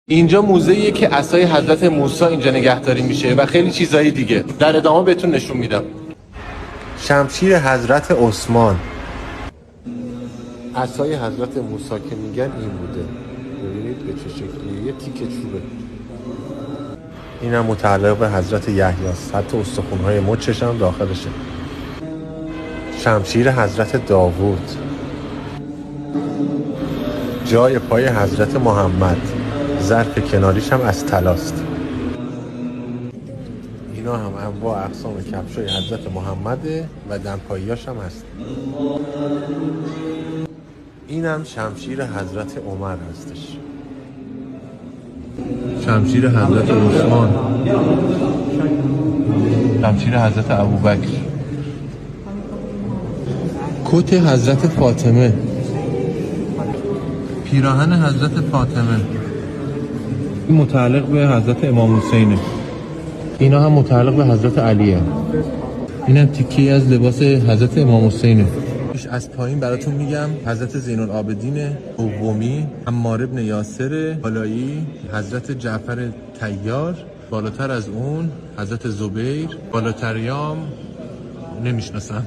اینجا موزه‌ایه که عصای حضرت موسی اینجا نگهداری میشه و خیلی چیزایی دیگه. در ادامه بهتون نشون میدم. شمشیر حضرت عثمان. عصای حضرت موسی که میگن این بوده. ببینید به چه شکلیه، یه تیکه چوبه. اینم متعلق به حضرت یحیی است. حتی استخوان‌های مچش هم داخلشه. شمشیر حضرت داوود. جای پای حضرت محمد. ظرف کناریش هم از طلاست. اینا هم انواع اقسام کفشای حضرت محمده و دمپاییاش هم هست. اینم شمشیر حضرت عمر هستش. شمشیر حضرت عثمان. شمشیر حضرت ابوبکر. کت حضرت فاطمه. پیراهن حضرت فاطمه. این متعلق به حضرت امام حسینه. اینا هم متعلق به حضرت علیه. اینم تیکه‌ای از لباس حضرت امام حسینه. از پایین براتون میگم حضرت زین العابدین دومی، عمار بن یاسر بالایی، حضرت جعفر طیار، بالاتر از اون حضرت زبیر، بالاتریام نمیشناسم.